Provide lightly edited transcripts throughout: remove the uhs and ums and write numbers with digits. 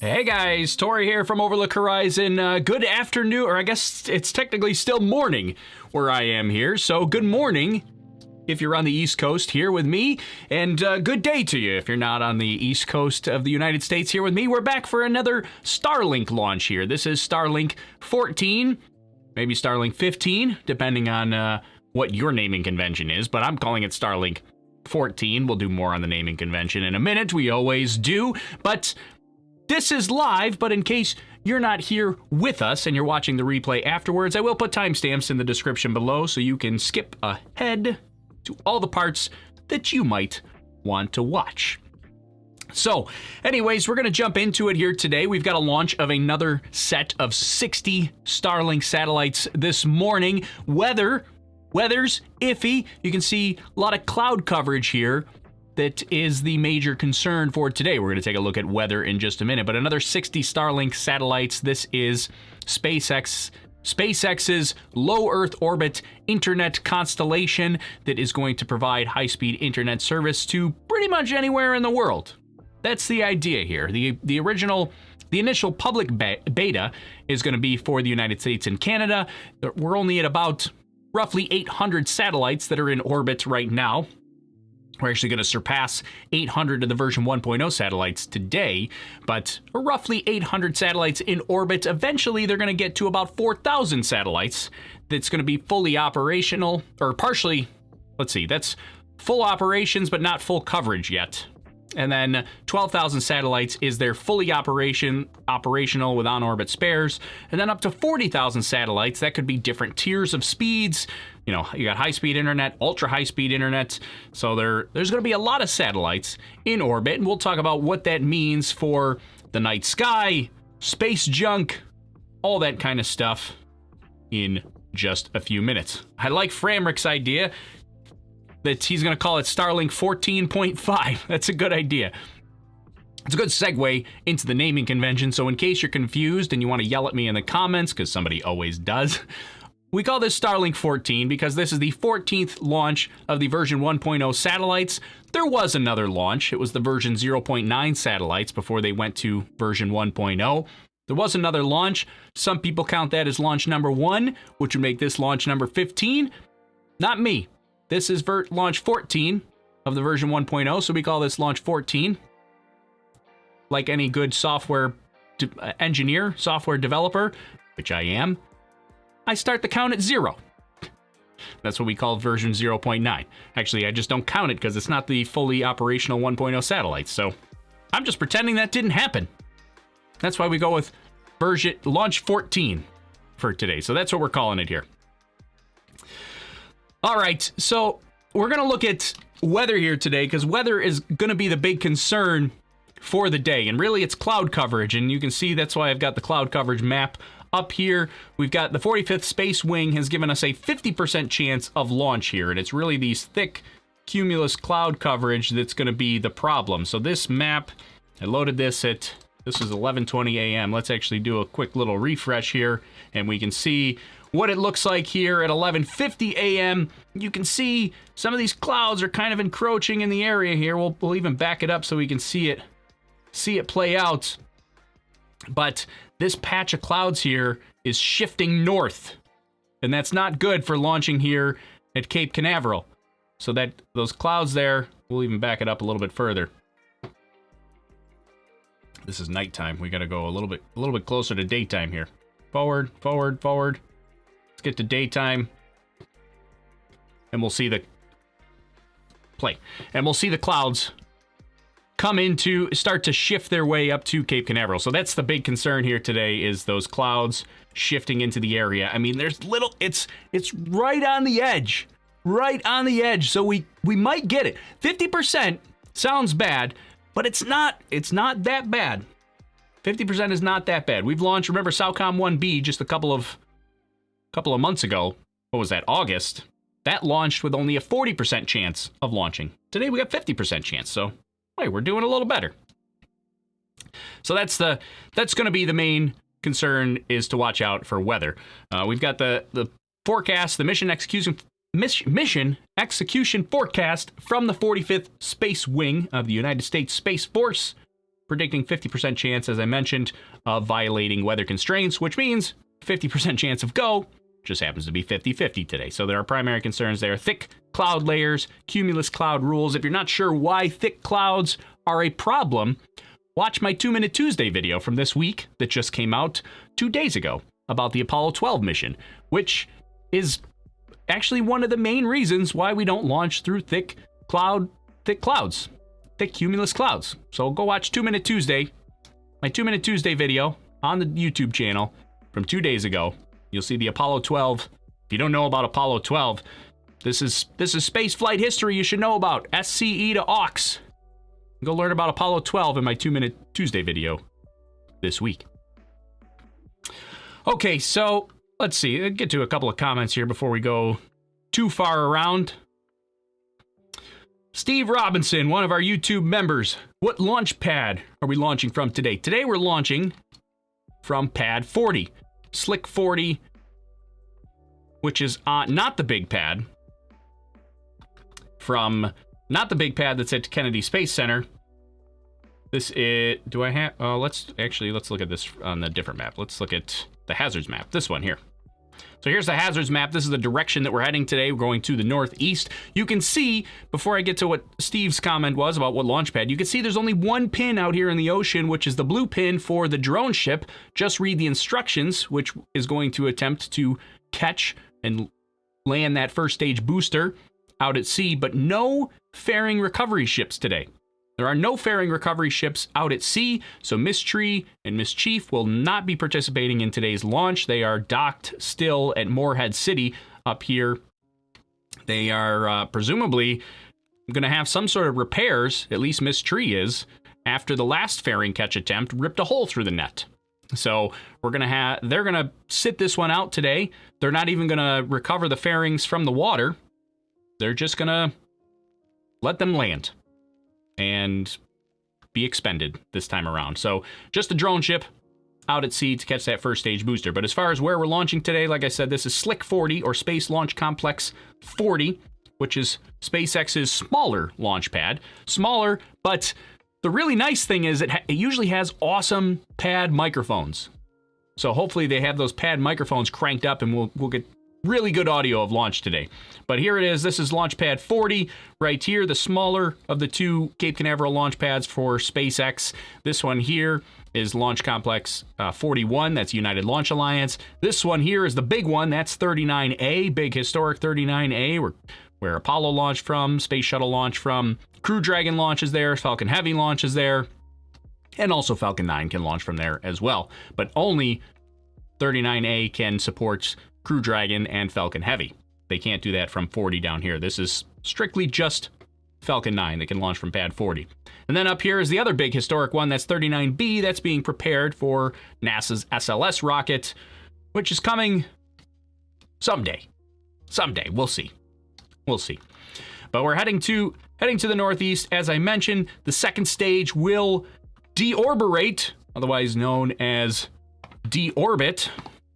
Hey guys, Tori here from Overlook Horizon. Good afternoon, or I guess it's technically still morning where I am here, so good morning if you're on the East Coast here with me, and good day to you if you're not on the East Coast of the United States here with me. We're back for another Starlink launch here. This is Starlink 14, maybe Starlink 15, depending on what your naming convention is, but I'm calling it Starlink 14. We'll do more on the naming convention in a minute. We always do, but this is live, but in case you're not here with us and you're watching the replay afterwards, I will put timestamps in the description below so you can skip ahead to all the parts that you might want to watch. So, anyways, we're going to jump into it here today. We've got a launch of another set of 60 Starlink satellites this morning. Weather's iffy. You can see a lot of cloud coverage here. That is the major concern for today. We're going to take a look at weather in just a minute, but another 60 Starlink satellites. This is SpaceX's low Earth orbit internet constellation that is going to provide high-speed internet service to pretty much anywhere in the world. That's the idea here. The initial public beta is going to be for the United States and Canada. We're only at about roughly 800 satellites that are in orbit right now. We're actually going to surpass 800 of the version 1.0 satellites today, but roughly 800 satellites in orbit. Eventually, they're going to get to about 4,000 satellites that's going to be fully operational, or partially, let's see, that's full operations, but not full coverage yet. And then 12,000 satellites is their fully operational with on-orbit spares. And then up to 40,000 satellites, that could be different tiers of speeds. You know, you got high-speed internet, ultra-high-speed internet. So there's going to be a lot of satellites in orbit, and we'll talk about what that means for the night sky, space junk, all that kind of stuff in just a few minutes. I like Framrick's idea that he's going to call it Starlink 14.5. That's a good idea. It's a good segue into the naming convention, so in case you're confused and you want to yell at me in the comments, because somebody always does, we call this Starlink 14 because this is the 14th launch of the version 1.0 satellites. There was another launch. It was the version 0.9 satellites before they went to version 1.0. There was another launch. Some people count that as launch number 1, which would make this launch number 15. Not me. This is launch 14 of the version 1.0, so we call this launch 14. Like any good software engineer, software developer, which I am, I start the count at 0. That's what we call version 0.9. Actually, I just don't count it because it's not the fully operational 1.0 satellites, so I'm just pretending that didn't happen. That's why we go with launch 14 for today, so that's what we're calling it here. All right, so we're going to look at weather here today because weather is going to be the big concern for the day. And really, it's cloud coverage. And you can see that's why I've got the cloud coverage map up here. We've got the 45th Space Wing has given us a 50% chance of launch here. And it's really these thick cumulus cloud coverage that's going to be the problem. So this map, I loaded this is 11:20 a.m. Let's actually do a quick little refresh here. And we can see what it looks like here at 11:50 a.m. You can see some of these clouds are kind of encroaching in the area here. We'll even back it up so we can see it play out. But this patch of clouds here is shifting north, and that's not good for launching here at Cape Canaveral. So that those clouds there, we'll even back it up a little bit further. This is nighttime. We got to go a little bit closer to daytime here. Forward, forward, forward. Let's get to daytime, and we'll see the clouds start to shift their way up to Cape Canaveral. So that's the big concern here today, is those clouds shifting into the area. I mean, it's right on the edge, So we might get it. 50% sounds bad, but it's not that bad. 50% is not that bad. We've launched, remember, SOWCOM 1B just a couple of months ago. What was that, August? That launched with only a 40% chance of launching. Today we got 50% chance, so hey, we're doing a little better. So that's going to be the main concern, is to watch out for weather. We've got the forecast, the mission execution mission execution forecast from the 45th Space Wing of the United States Space Force, predicting 50% chance, as I mentioned, of violating weather constraints, which means 50% chance of go. Just happens to be 50-50 today. So there are primary concerns there. Thick cloud layers, cumulus cloud rules. If you're not sure why thick clouds are a problem, watch my 2-Minute Tuesday video from this week that just came out 2 days ago about the Apollo 12 mission, which is actually one of the main reasons why we don't launch through thick cumulus clouds. So go watch 2-Minute Tuesday, my 2-Minute Tuesday video on the YouTube channel from 2 days ago. You'll see the Apollo 12. If you don't know about Apollo 12, this is space flight history you should know about. SCE to AUX. Go learn about Apollo 12 in my 2-Minute Tuesday video this week. Okay, so let's see. I'll get to a couple of comments here before we go too far around. Steve Robinson, one of our YouTube members. What launch pad are we launching from today? Today we're launching from pad 40. Slick 40, which is not the big pad not the big pad that's at Kennedy Space Center. This is, let's look at this on the different map. Let's look at the hazards map, this one here. So here's the hazards map. This is the direction that we're heading today. We're going to the northeast. You can see, before I get to what Steve's comment was about what launch pad, you can see there's only one pin out here in the ocean, which is the blue pin for the drone ship. Just read the instructions, which is going to attempt to catch and land that first stage booster out at sea, but no fairing recovery ships today. There are no fairing recovery ships out at sea, so Miss Tree and Miss Chief will not be participating in today's launch. They are docked still at Morehead City up here. They are presumably going to have some sort of repairs, at least Miss Tree is, after the last fairing catch attempt ripped a hole through the net. So they're going to sit this one out today. They're not even going to recover the fairings from the water. They're just going to let them land and be expended this time around. So just a drone ship out at sea to catch that first stage booster. But as far as where we're launching today, like I said, this is Slick 40 or Space Launch Complex 40, which is SpaceX's smaller launch pad. Smaller, but the really nice thing is it usually has awesome pad microphones. So hopefully they have those pad microphones cranked up and we'll get really good audio of launch today. But here it is. This is Launch Pad 40 right here, the smaller of the two Cape Canaveral launch pads for SpaceX. This one here is Launch Complex 41. That's United Launch Alliance. This one here is the big one. That's 39A, big historic 39A, where Apollo launched from, Space Shuttle launched from, Crew Dragon launches there, Falcon Heavy launches there, and also Falcon 9 can launch from there as well. But only 39A can support Crew Dragon and Falcon Heavy. They can't do that from 40 down here. This is strictly just Falcon 9 that can launch from pad 40. And then up here is the other big historic one. That's 39B. That's being prepared for NASA's SLS rocket, which is coming someday. Someday. We'll see. We'll see. But we're heading to the northeast. As I mentioned, the second stage will deorbitate, otherwise known as deorbit.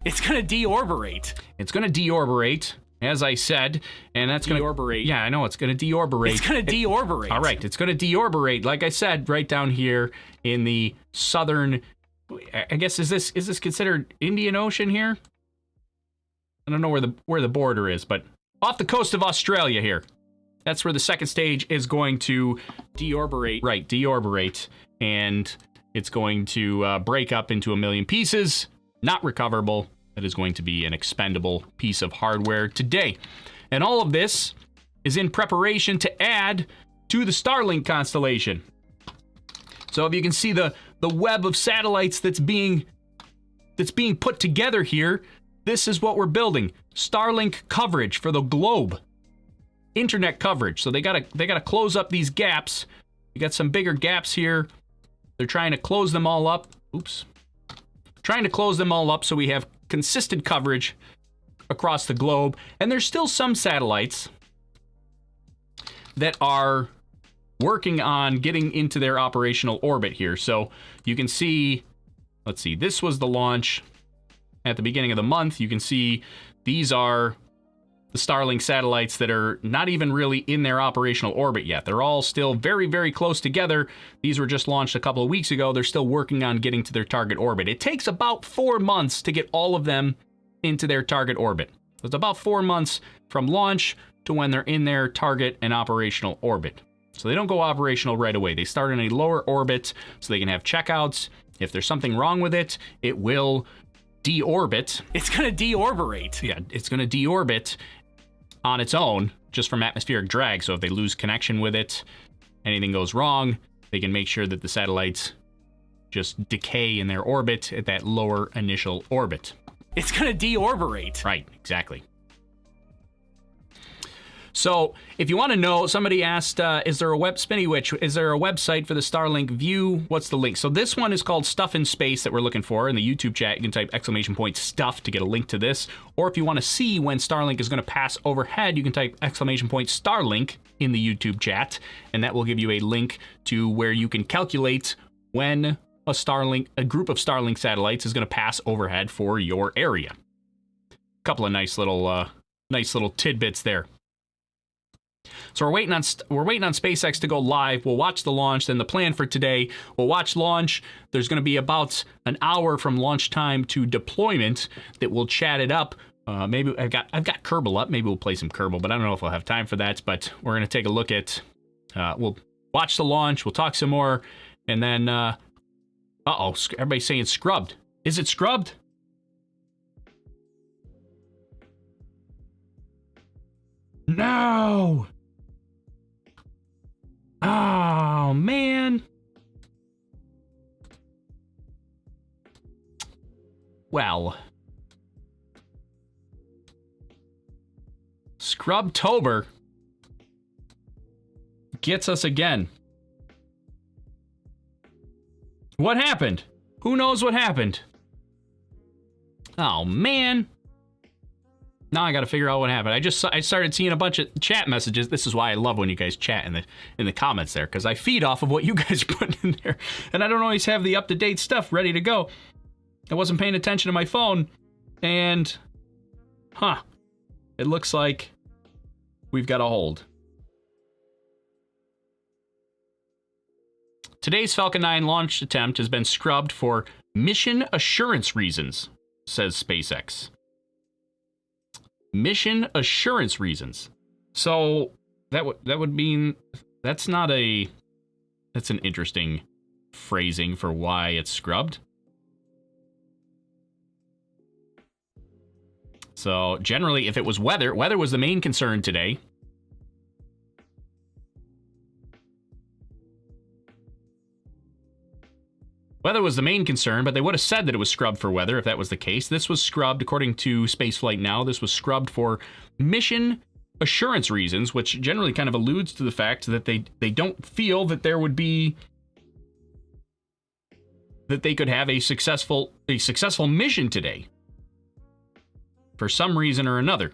It's going to deorbitate. It's going to deorbitate, as I said, and that's going to deorbitate. Yeah, I know it's going to deorbitate. It's going to deorbitate. All right, it's going to deorbitate. Like I said, right down here in the southern. I guess is this considered Indian Ocean here? I don't know where the border is, but off the coast of Australia here. That's where the second stage is going to deorbitate. Right, deorbitate, and it's going to break up into a million pieces. Not recoverable. That is going to be an expendable piece of hardware today. And all of this is in preparation to add to the Starlink constellation. So if you can see the web of satellites that's being put together here, this is what we're building. Starlink coverage for the globe. Internet coverage. So they gotta close up these gaps. You got some bigger gaps here. They're trying to close them all up. Oops. Trying to close them all up so we have consistent coverage across the globe. And there's still some satellites that are working on getting into their operational orbit here. So you can see, let's see, this was the launch at the beginning of the month. You can see these are the Starlink satellites that are not even really in their operational orbit yet. They're all still very, very close together. These were just launched a couple of weeks ago. They're still working on getting to their target orbit. It takes about 4 months to get all of them into their target orbit. So it's about 4 months from launch to when they're in their target and operational orbit. So they don't go operational right away. They start in a lower orbit so they can have checkouts. If there's something wrong with it, it will deorbit. It's going to deorbit. Yeah, it's going to deorbit on its own just from atmospheric drag. So if they lose connection with it, anything goes wrong, they can make sure that the satellites just decay in their orbit at that lower initial orbit. It's going to deorbit. Right, exactly. So if you want to know, somebody asked, is there a website for the Starlink View? What's the link? So this one is called Stuff in Space that we're looking for. In the YouTube chat, you can type !stuff to get a link to this. Or if you want to see when Starlink is going to pass overhead, you can type !Starlink in the YouTube chat, and that will give you a link to where you can calculate when a group of Starlink satellites is going to pass overhead for your area. Couple of nice little tidbits there. So we're waiting on SpaceX to go live. We'll watch the launch. Then the plan for today, we'll watch launch. There's going to be about an hour from launch time to deployment that we'll chat it up. Maybe I've got Kerbal up. Maybe we'll play some Kerbal, but I don't know if we'll have time for that. But we're going to take a look at. We'll watch the launch. We'll talk some more, and then. Everybody's saying scrubbed. Is it scrubbed? No. Oh, man. Well. Scrubtober gets us again. What happened? Who knows what happened? Oh, man. Now I got to figure out what happened. I started seeing a bunch of chat messages. This is why I love when you guys chat in the comments there, because I feed off of what you guys are putting in there, and I don't always have the up-to-date stuff ready to go. I wasn't paying attention to my phone, and it looks like we've got a hold. Today's Falcon 9 launch attempt has been scrubbed for mission assurance reasons, says SpaceX. Mission assurance reasons. So that would mean that's an interesting phrasing for why it's scrubbed. So generally, if it was weather was the main concern today. Weather was the main concern, but they would have said that it was scrubbed for weather if that was the case. This was scrubbed, according to Spaceflight Now, this was scrubbed for mission assurance reasons, which generally kind of alludes to the fact that they don't feel that there would be... that they could have a successful mission today. For some reason or another.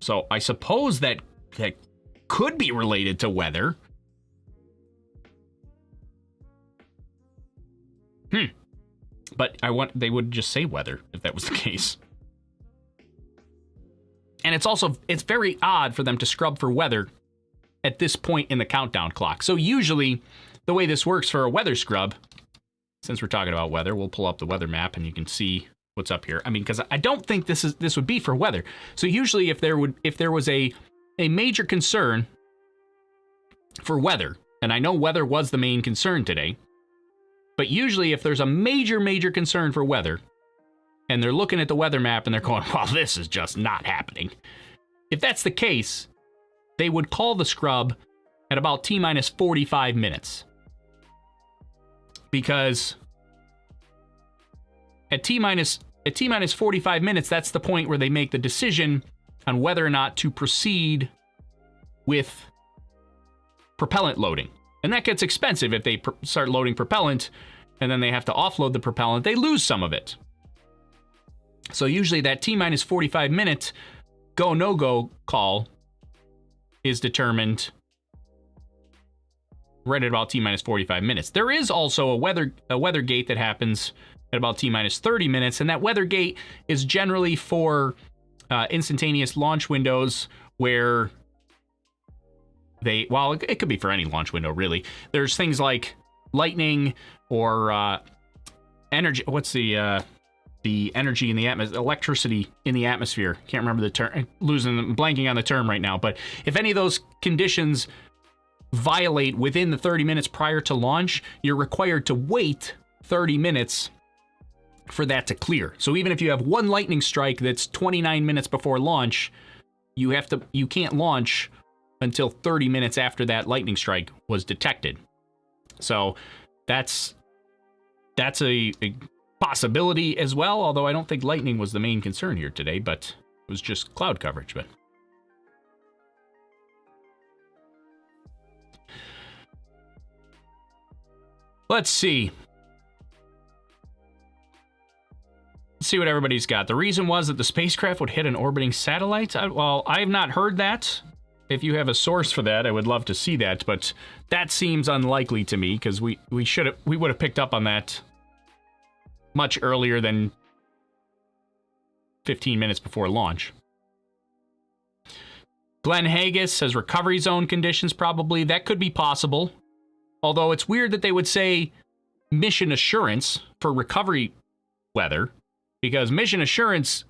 So I suppose that could be related to weather. But they would just say weather if that was the case. And it's very odd for them to scrub for weather at this point in the countdown clock. So usually the way this works for a weather scrub, since we're talking about weather, we'll pull up the weather map and you can see what's up here. I mean, because I don't think this would be for weather. So usually if there was a major concern for weather, and I know weather was the main concern today, but usually if there's a major concern for weather, and they're looking at the weather map and they're going, well, this is just not happening. If that's the case, they would call the scrub at about T-minus 45 minutes. Because at T-minus 45 minutes, that's the point where they make the decision on whether or not to proceed with propellant loading. And that gets expensive if they start loading propellant and then they have to offload the propellant. They lose some of it. So usually that T-minus 45 minute go, no-go call is determined right at about T-minus 45 minutes. There is also a weather gate that happens at about T-minus 30 minutes, and that weather gate is generally for instantaneous launch windows where well, it could be for any launch window, really. There's things like lightning or energy. What's the energy in the atmosphere? Electricity in the atmosphere. Can't remember the term. Blanking on the term right now. But if any of those conditions violate within the 30 minutes prior to launch, you're required to wait 30 minutes for that to clear. So even if you have one lightning strike that's 29 minutes before launch, you can't launch until 30 minutes after that lightning strike was detected. So that's a possibility as well, although I don't think lightning was the main concern here today, but it was just cloud coverage. But let's see. Let's see what everybody's got. The reason was that the spacecraft would hit an orbiting satellite. Well, I have not heard that. If you have a source for that, I would love to see that, but that seems unlikely to me because we would have picked up on that much earlier than 15 minutes before launch. Glenn Haggis says recovery zone conditions probably. That could be possible. Although it's weird that they would say mission assurance for recovery weather, because mission assurance,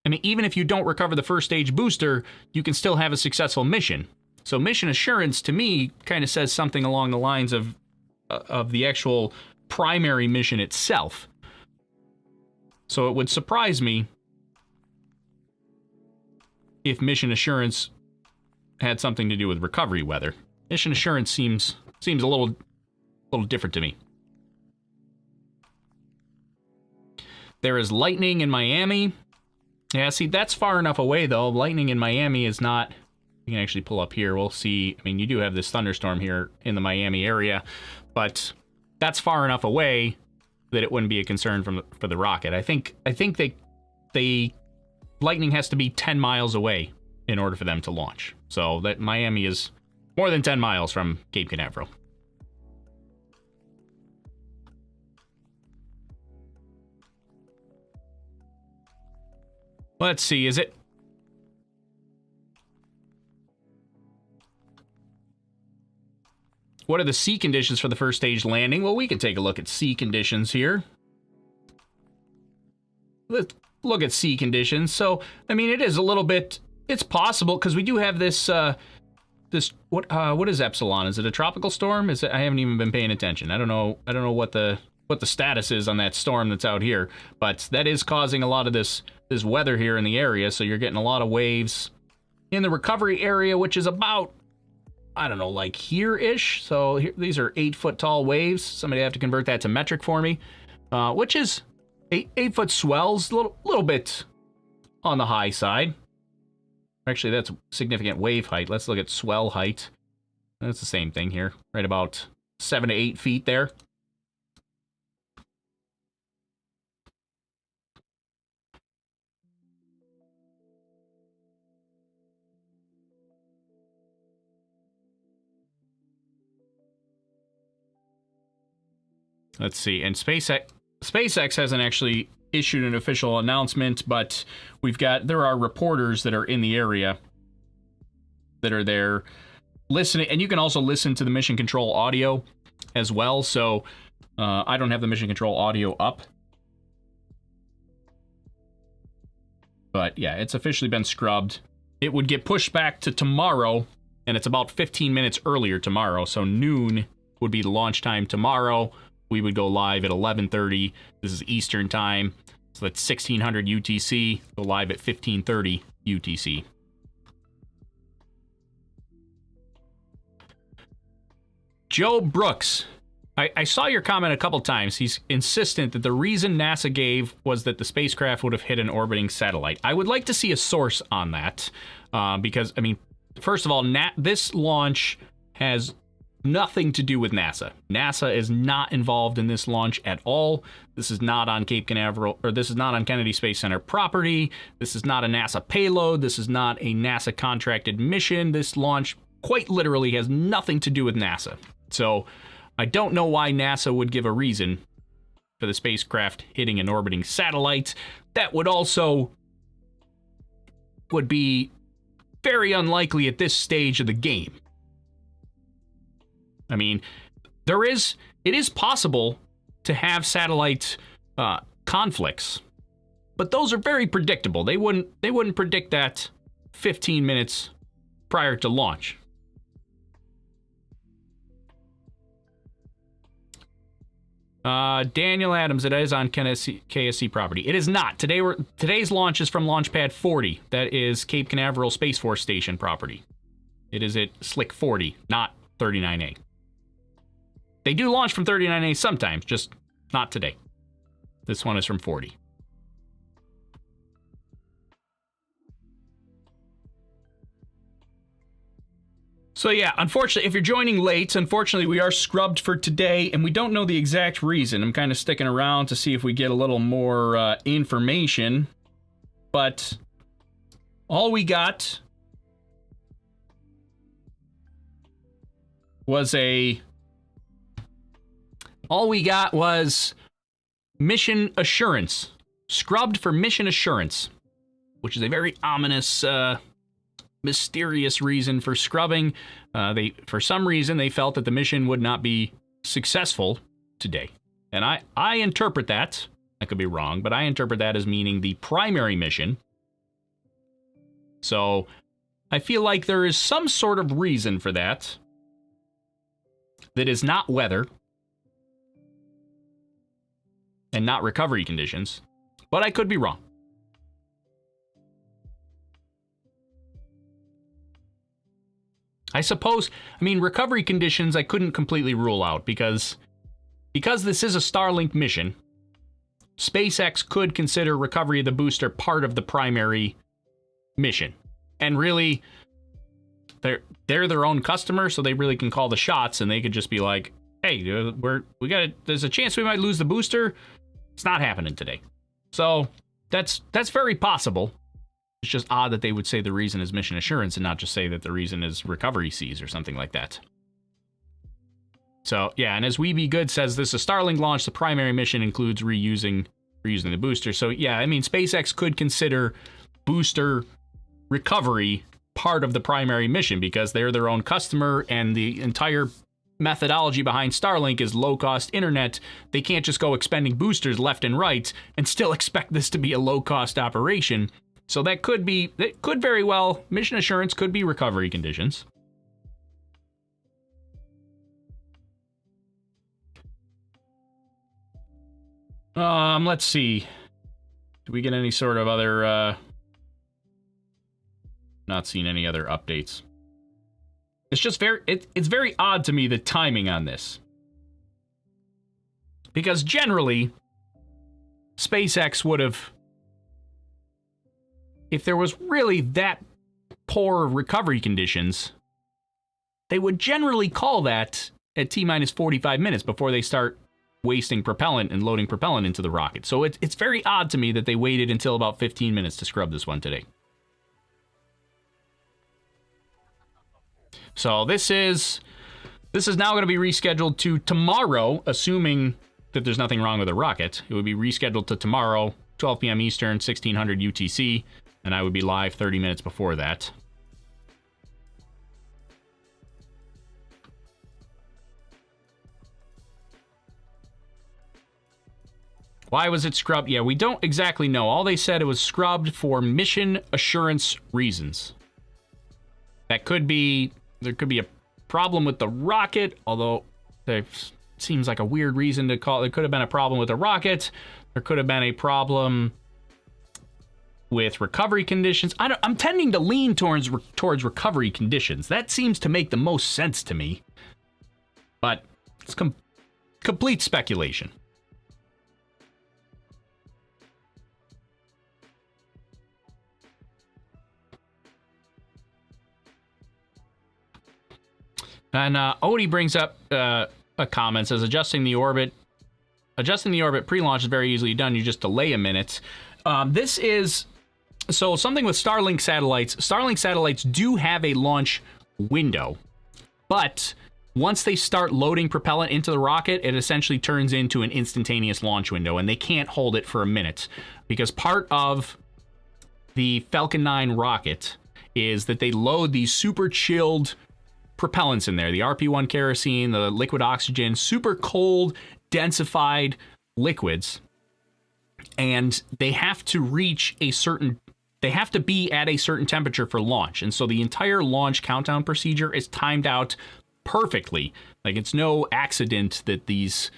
I mean, even if you don't recover the first stage booster, you can still have a successful mission. So mission assurance, to me, kind of says something along the lines of the actual primary mission itself. So it would surprise me if mission assurance had something to do with recovery weather. Mission assurance seems a little different to me. There is lightning in Miami. Yeah, see, that's far enough away, though. Lightning in Miami is not... You can actually pull up here. We'll see. I mean, you do have this thunderstorm here in the Miami area, but that's far enough away that it wouldn't be a concern for the rocket. I think they lightning has to be 10 miles away in order for them to launch. So that Miami is more than 10 miles from Cape Canaveral. Let's see, is it... What are the sea conditions for the first stage landing? Well, we can take a look at sea conditions here. Let's look at sea conditions. So, I mean, it is a little bit... It's possible, because we do have this... what is Epsilon? Is it a tropical storm? I haven't even been paying attention. I don't know what the status is on that storm that's out here, but that is causing a lot of this weather here in the area, so you're getting a lot of waves in the recovery area, which is about, I don't know, like here-ish. So here, these are 8-foot tall waves. Somebody have to convert that to metric for me, which is 8-foot swells, a little bit on the high side. Actually, that's significant wave height. Let's look at swell height. That's the same thing here, right about 7 to 8 feet there. Let's see, and SpaceX hasn't actually issued an official announcement, but there are reporters that are in the area that are there listening, and you can also listen to the mission control audio as well. So I don't have the mission control audio up, but yeah, it's officially been scrubbed. It would get pushed back to tomorrow, and it's about 15 minutes earlier tomorrow, so noon would be the launch time tomorrow. We would go live at 11:30. This is Eastern time, so that's 1600 UTC. Go live at 15:30 UTC. Joe Brooks, I saw your comment a couple times. He's insistent that the reason NASA gave was that the spacecraft would have hit an orbiting satellite. I would like to see a source on that, because, I mean, first of all, this launch has nothing to do with NASA. NASA is not involved in this launch at all. This is not on Cape Canaveral, or this is not on Kennedy Space Center property. This is not a NASA payload. This is not a NASA contracted mission. This launch quite literally has nothing to do with NASA. So I don't know why NASA would give a reason for the spacecraft hitting an orbiting satellite. That would be very unlikely at this stage of the game. I mean, it is possible to have satellite conflicts, but those are very predictable. They wouldn't predict that 15 minutes prior to launch. Daniel Adams, it is on KSC property. It is not. Today's launch is from Launch Pad 40. That is Cape Canaveral Space Force Station property. It is at Slick 40, not 39A. They do launch from 39A sometimes, just not today. This one is from 40. So yeah, unfortunately, if you're joining late, unfortunately we are scrubbed for today, and we don't know the exact reason. I'm kind of sticking around to see if we get a little more information, but all we got was mission assurance. Scrubbed for mission assurance, which is a very ominous, mysterious reason for scrubbing. For some reason, they felt that the mission would not be successful today. And I interpret that, I could be wrong, but I interpret that as meaning the primary mission. So I feel like there is some sort of reason for that is not weather and not recovery conditions, but I could be wrong. I suppose, recovery conditions I couldn't completely rule out because this is a Starlink mission. SpaceX could consider recovery of the booster part of the primary mission. And really, they're their own customer, so they really can call the shots, and they could just be like, hey, there's a chance we might lose the booster. It's not happening today. So that's very possible. It's just odd that they would say the reason is mission assurance and not just say that the reason is recovery Cs or something like that. So, yeah, and as Weeby Good says, this is a Starlink launch. The primary mission includes reusing the booster. So, yeah, SpaceX could consider booster recovery part of the primary mission because they're their own customer, and the entire methodology behind Starlink is low-cost internet. They can't just go expending boosters left and right and still expect this to be a low-cost operation. So that could very well, mission assurance could be recovery conditions. Let's see. Do we get any sort of other, not seen any other updates. It's just it's very odd to me, the timing on this. Because generally, SpaceX would have, if there was really that poor recovery conditions, they would generally call that at T-minus 45 minutes before they start wasting propellant and loading propellant into the rocket. So it's very odd to me that they waited until about 15 minutes to scrub this one today. So this is now going to be rescheduled to tomorrow, assuming that there's nothing wrong with the rocket. It would be rescheduled to tomorrow, 12 p.m. Eastern, 1600 UTC. And I would be live 30 minutes before that. Why was it scrubbed? Yeah, we don't exactly know. All they said, it was scrubbed for mission assurance reasons. There could be a problem with the rocket, although there seems like a weird reason to call it. There could have been a problem with the rocket. There could have been a problem with recovery conditions. I'm tending to lean towards recovery conditions. That seems to make the most sense to me. But it's complete speculation. And Odie brings up a comment, says adjusting the orbit pre-launch is very easily done. You just delay a minute. This is so something with Starlink satellites. Starlink satellites do have a launch window, but once they start loading propellant into the rocket, it essentially turns into an instantaneous launch window, and they can't hold it for a minute because part of the Falcon 9 rocket is that they load these super chilled propellants in there, the RP1 kerosene, the liquid oxygen, super cold, densified liquids, and they have to reach they have to be at a certain temperature for launch. And so the entire launch countdown procedure is timed out perfectly. Like, it's no accident that these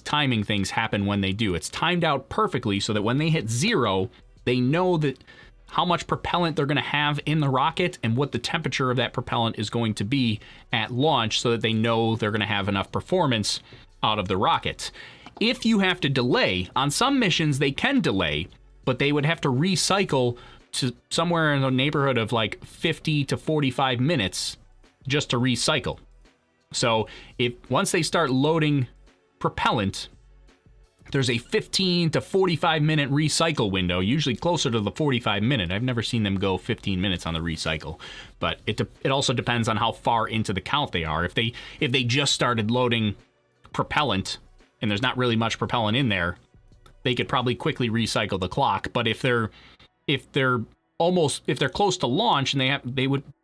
timing things happen when they do. It's timed out perfectly so that when they hit 0, they know that how much propellant they're going to have in the rocket and what the temperature of that propellant is going to be at launch, so that they know they're going to have enough performance out of the rocket. If you have to delay, on some missions they can delay, but they would have to recycle to somewhere in the neighborhood of like 50 to 45 minutes just to recycle. So once they start loading propellant, there's a 15 to 45 minute recycle window, usually closer to the 45 minute. I've never seen them go 15 minutes on the recycle, but it also depends on how far into the count they are. If they just started loading propellant and there's not really much propellant in there, they could probably quickly recycle the clock. But if they're close to launch, and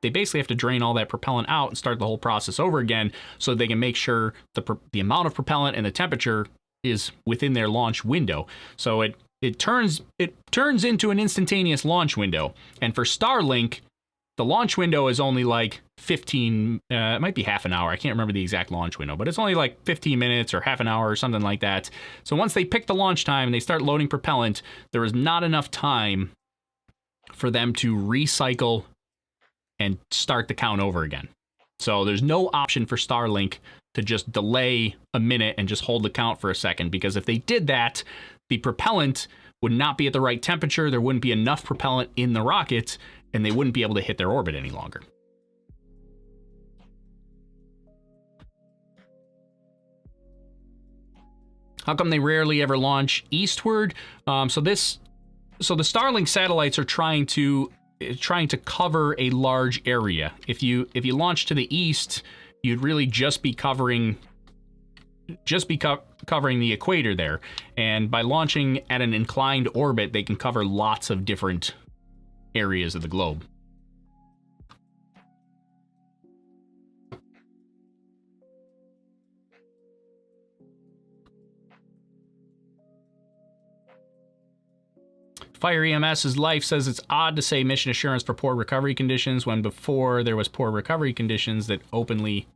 they basically have to drain all that propellant out and start the whole process over again, so they can make sure the amount of propellant and the temperature is within their launch window. So it turns into an instantaneous launch window. And for Starlink, the launch window is only like 15, it might be half an hour. I can't remember the exact launch window, but it's only like 15 minutes or half an hour or something like that. So once they pick the launch time and they start loading propellant, there is not enough time for them to recycle and start the count over again. So there's no option for Starlink to just delay a minute and just hold the count for a second, because if they did that, the propellant would not be at the right temperature, there wouldn't be enough propellant in the rocket, and they wouldn't be able to hit their orbit any longer. How come they rarely ever launch eastward? So the Starlink satellites are trying to cover a large area. If you launch to the east, you'd really just be covering the equator there. And by launching at an inclined orbit, they can cover lots of different areas of the globe. Fire EMS's Life says it's odd to say mission assurance for poor recovery conditions when before there was poor recovery conditions that openly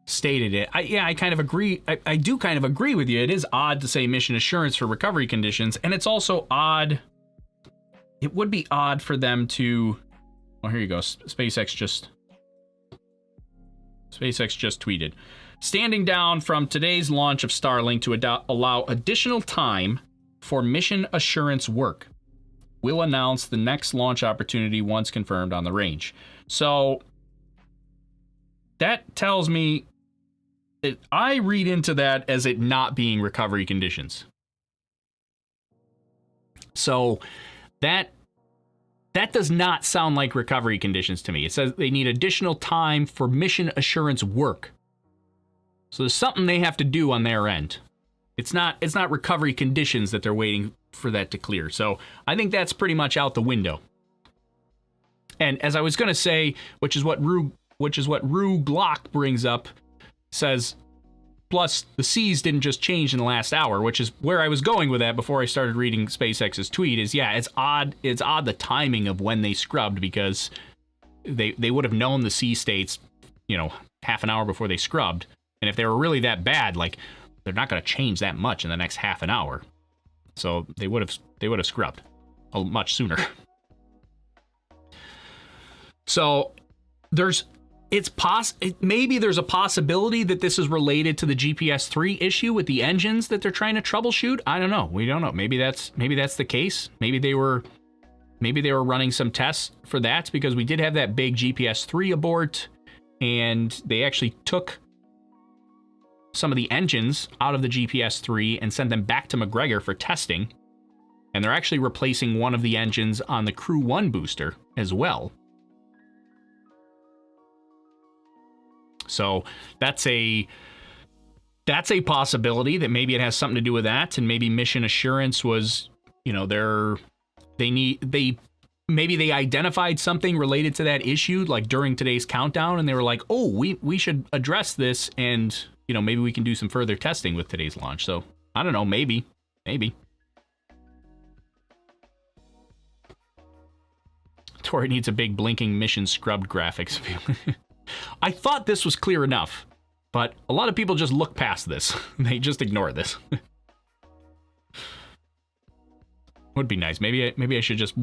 stated it. I kind of agree. I do kind of agree with you. It is odd to say mission assurance for recovery conditions, and it's also odd. It would be odd for them to. Well, here you go. SpaceX just tweeted, standing down from today's launch of Starlink to allow additional time for mission assurance work. We'll announce the next launch opportunity once confirmed on the range. So that tells me that I read into that as it not being recovery conditions. So that does not sound like recovery conditions to me. It says they need additional time for mission assurance work. So there's something they have to do on their end. It's not recovery conditions that they're waiting for that to clear. So I think that's pretty much out the window. And as I was going to say, which is what Rue Glock brings up, says, plus the seas didn't just change in the last hour, which is where I was going with that before I started reading SpaceX's tweet. Is it's odd the timing of when they scrubbed, because they would have known the sea states, half an hour before they scrubbed. And if they were really that bad, like, they're not going to change that much in the next half an hour. So they would have scrubbed much sooner. So maybe there's a possibility that this is related to the GPS-3 issue with the engines that they're trying to troubleshoot. I don't know. We don't know. Maybe that's the case. Maybe they were running some tests for that, because we did have that big GPS-3 abort, and they actually took some of the engines out of the GPS-3 and sent them back to McGregor for testing. And they're actually replacing one of the engines on the Crew 1 booster as well. So that's a possibility that maybe it has something to do with that, and maybe mission assurance was, you know, maybe they identified something related to that issue like during today's countdown, and they were like, oh, we should address this, and you know, maybe we can do some further testing with today's launch. So I don't know, maybe. Tori needs a big blinking mission scrubbed graphics. I thought this was clear enough, but a lot of people just look past this. They just ignore this. Would be nice. Maybe I should just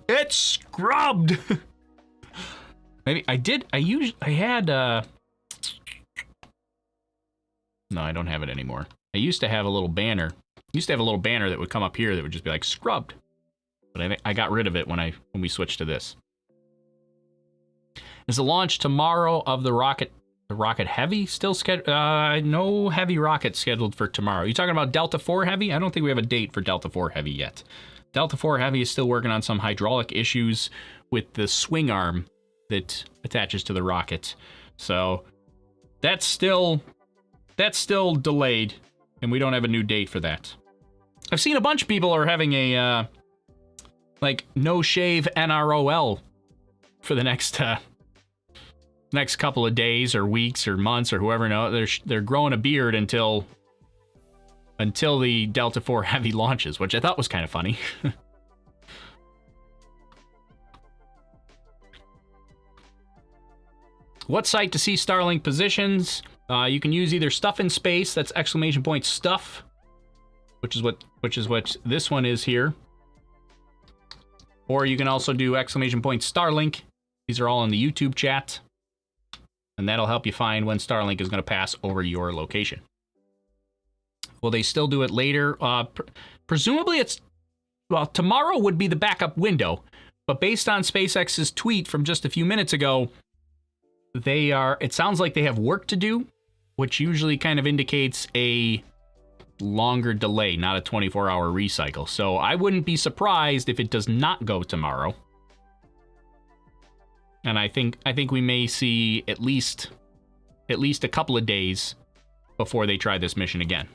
it's scrubbed. Maybe I did. I had no, I don't have it anymore. I used to have a little banner. That would come up here that would just be like scrubbed. But I got rid of it when we switched to this. Is the launch tomorrow of the rocket Heavy still scheduled? No Heavy rocket scheduled for tomorrow. You talking about Delta IV Heavy? I don't think we have a date for Delta IV Heavy yet. Delta IV Heavy is still working on some hydraulic issues with the swing arm that attaches to the rocket. So that's still delayed, and we don't have a new date for that. I've seen a bunch of people are having a like no shave NROL for the next couple of days or weeks or months or whoever knows. They're growing a beard until the Delta IV Heavy launches, which I thought was kind of funny. What site to see Starlink positions? You can use either Stuff in Space, that's !stuff, which is what this one is here. Or you can also do !Starlink. These are all in the YouTube chat. And that'll help you find when Starlink is going to pass over your location. Will they still do it later? Presumably tomorrow would be the backup window. But based on SpaceX's tweet from just a few minutes ago, it sounds like they have work to do, which usually kind of indicates a longer delay, not a 24-hour recycle. So I wouldn't be surprised if it does not go tomorrow. And I think we may see at least a couple of days before they try this mission again.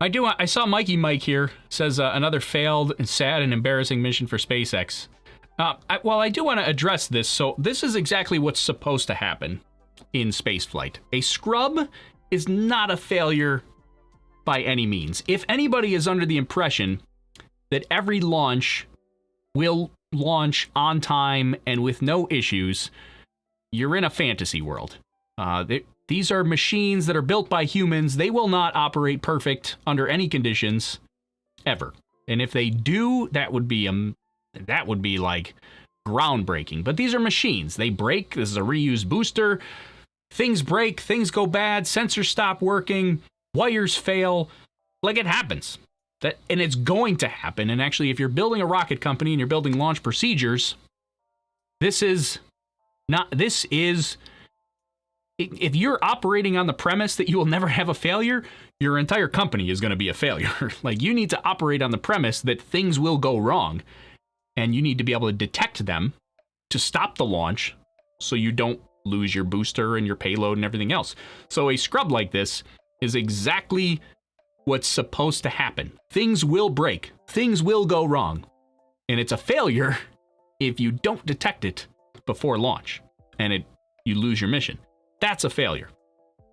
I saw Mikey Mike here says another failed and sad and embarrassing mission for SpaceX. I do want to address this. So this is exactly what's supposed to happen in spaceflight. A scrub is not a failure by any means. If anybody is under the impression that every launch will launch on time and with no issues, you're in a fantasy world. These are machines that are built by humans. They will not operate perfect under any conditions, ever. And if they do, that would be like groundbreaking. But these are machines. They break. This is a reused booster. Things break. Things go bad. Sensors stop working. Wires fail. Like, it happens. And it's going to happen. And actually, if you're building a rocket company and you're building launch procedures, if you're operating on the premise that you will never have a failure, your entire company is going to be a failure. Like, you need to operate on the premise that things will go wrong, and you need to be able to detect them to stop the launch so you don't lose your booster and your payload and everything else. So a scrub like this is exactly what's supposed to happen. Things will break. Things will go wrong. And it's a failure if you don't detect it before launch and you lose your mission. That's a failure.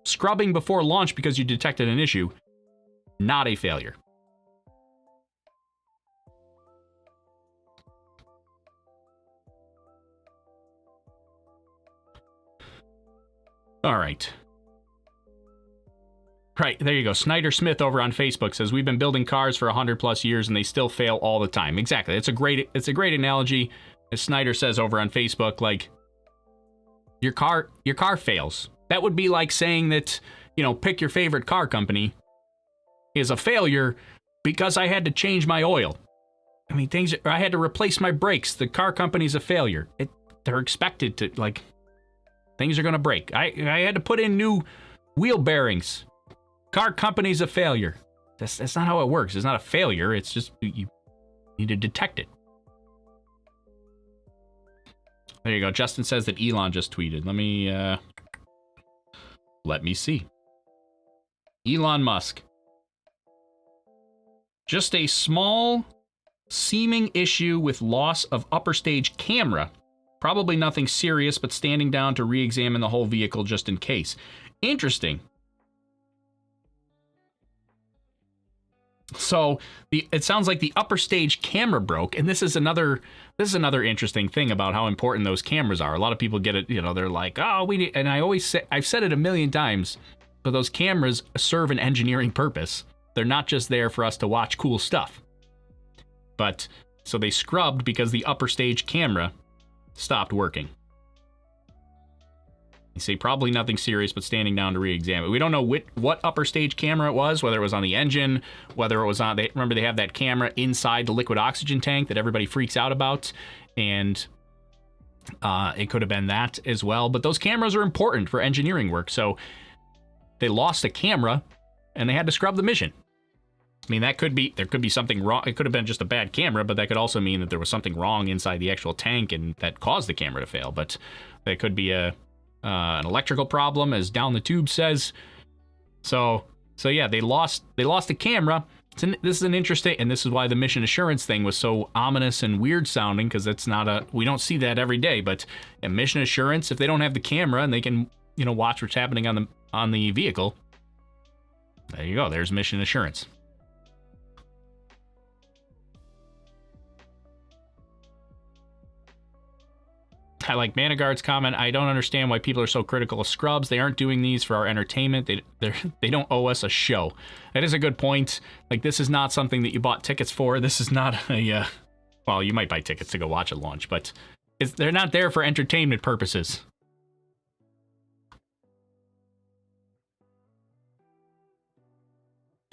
Scrubbing before launch because you detected an issue, not a failure. All right. Right, there you go. Snyder Smith over on Facebook says, we've been building cars for 100+ years and they still fail all the time. Exactly. It's a great analogy. As Snyder says over on Facebook, like, your car fails. That would be like saying that, pick your favorite car company is a failure because I had to change my oil. I mean, I had to replace my brakes. The car company's a failure. They're expected to, things are going to break. I had to put in new wheel bearings. Car company's a failure. That's not how it works. It's not a failure. It's just you need to detect it. There you go. Justin says that Elon just tweeted. Let me see. Elon Musk. Just a small seeming issue with loss of upper stage camera. Probably nothing serious, but standing down to re-examine the whole vehicle just in case. Interesting. So it sounds like the upper stage camera broke, and this is another interesting thing about how important those cameras are. A lot of people get it, they're like, oh, we need, and I've said it a million times, but those cameras serve an engineering purpose. They're not just there for us to watch cool stuff. But so they scrubbed because the upper stage camera stopped working. You say probably nothing serious, but standing down to re-examine. We don't know what upper stage camera it was, whether it was on the engine, whether it was on. Remember, they have that camera inside the liquid oxygen tank that everybody freaks out about, and it could have been that as well. But those cameras are important for engineering work, so they lost a camera, and they had to scrub the mission. I mean, there could be something wrong. It could have been just a bad camera, but that could also mean that there was something wrong inside the actual tank, and that caused the camera to fail. But that could be an electrical problem, as Down the Tube says. So yeah, they lost the camera. This is an interesting, and this is why the mission assurance thing was so ominous and weird sounding, because we don't see that every day. But in mission assurance, if they don't have the camera and they can watch what's happening on the vehicle, there you go. There's mission assurance. I like Managard's comment. I don't understand why people are so critical of scrubs. They aren't doing these for our entertainment. They don't owe us a show. That is a good point. Like, this is not something that you bought tickets for. This is not a, well, you might buy tickets to go watch a launch, but they're not there for entertainment purposes.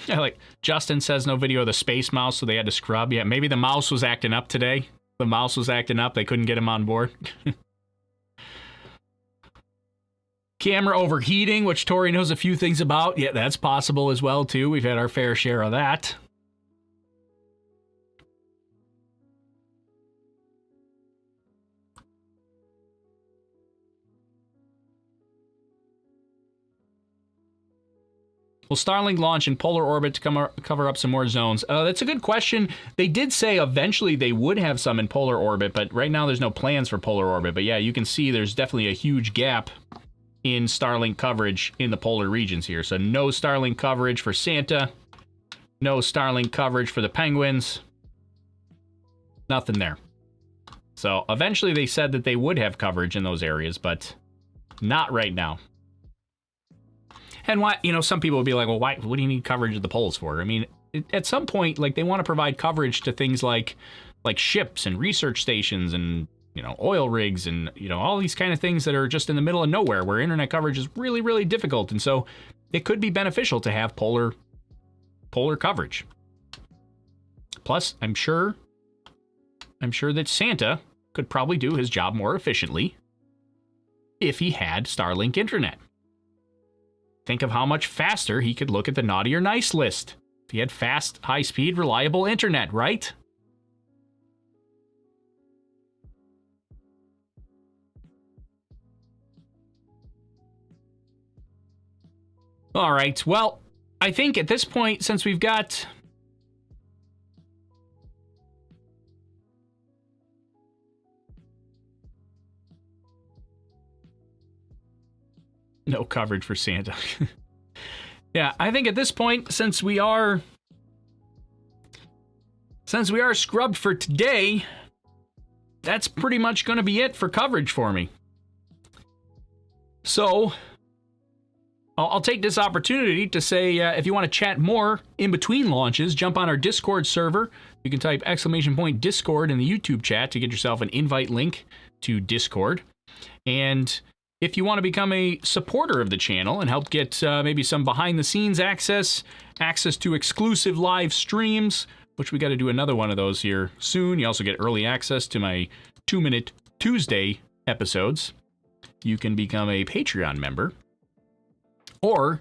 Yeah, like Justin says, no video of the space mouse, so they had to scrub. Yeah, maybe the mouse was acting up today. The mouse was acting up. They couldn't get him on board. Camera overheating, which Tori knows a few things about. Yeah, that's possible as well, too. We've had our fair share of that. Will Starlink launch in polar orbit to cover up some more zones? That's a good question. They did say eventually they would have some in polar orbit, but right now there's no plans for polar orbit. But yeah, you can see there's definitely a huge gap in Starlink coverage in the polar regions here. So no Starlink coverage for Santa. No Starlink coverage for the Penguins. Nothing there. So eventually they said that they would have coverage in those areas, but not right now. And why, some people would be like, well, what do you need coverage of the poles for? I mean, at some point, like, they want to provide coverage to things like ships and research stations and, oil rigs and, all these kind of things that are just in the middle of nowhere where internet coverage is really, really difficult. And so it could be beneficial to have polar coverage. Plus, I'm sure that Santa could probably do his job more efficiently if he had Starlink internet. Think of how much faster he could look at the naughty or nice list if he had fast, high-speed, reliable internet, right? All right, well, I think at this point, since we've got... No coverage for Santa. Yeah, I think at this point, since we are scrubbed for today, that's pretty much going to be it for coverage for me. So, I'll take this opportunity to say, if you want to chat more in between launches, jump on our Discord server. You can type !Discord in the YouTube chat to get yourself an invite link to Discord. And if you want to become a supporter of the channel and help get maybe some behind-the-scenes access to exclusive live streams, which we got to do another one of those here soon. You also get early access to my 2-Minute Tuesday episodes. You can become a Patreon member or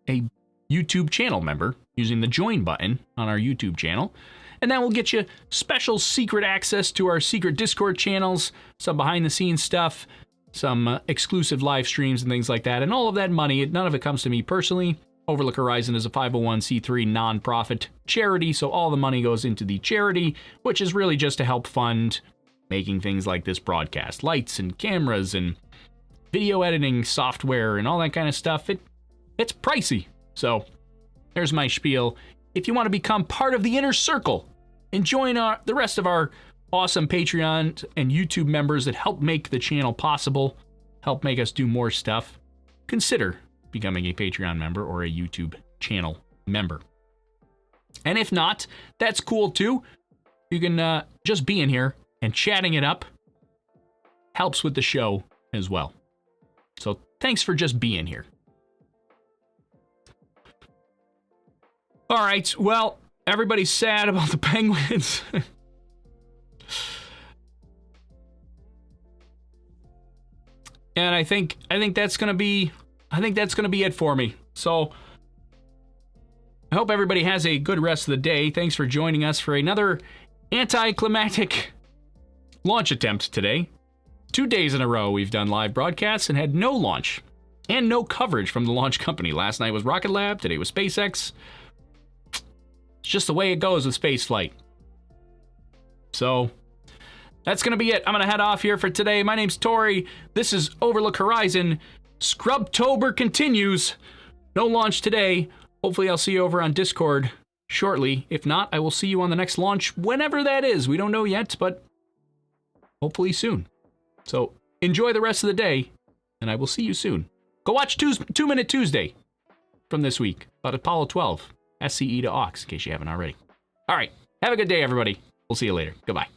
a YouTube channel member using the join button on our YouTube channel. And that will get you special secret access to our secret Discord channels, some behind the scenes stuff, some exclusive live streams and things like that. And all of that money, none of it comes to me personally. Overlook Horizon is a 501c3 nonprofit charity, so all the money goes into the charity, which is really just to help fund making things like this broadcast. Lights and cameras and video editing software and all that kind of stuff. It's pricey. So there's my spiel. If you want to become part of the inner circle and join the rest of our awesome Patreon and YouTube members that help make the channel possible, help make us do more stuff, consider becoming a Patreon member or a YouTube channel member. And if not, that's cool too. You can just be in here and chatting it up helps with the show as well. So thanks for just being here. All right, well, everybody's sad about the Penguins. And I think that's gonna be it for me. So I hope everybody has a good rest of the day. Thanks for joining us for another anticlimactic launch attempt today. 2 days in a row we've done live broadcasts and had no launch and no coverage from the launch company. Last night was Rocket Lab, today was SpaceX. It's just the way it goes with spaceflight. So that's going to be it. I'm going to head off here for today. My name's Tori. This is Overlook Horizon. Scrubtober continues. No launch today. Hopefully I'll see you over on Discord shortly. If not, I will see you on the next launch, whenever that is. We don't know yet, but hopefully soon. So enjoy the rest of the day, and I will see you soon. Go watch 2 Minute Tuesday from this week about Apollo 12, SCE to AUX, in case you haven't already. All right, have a good day, everybody. We'll see you later. Goodbye.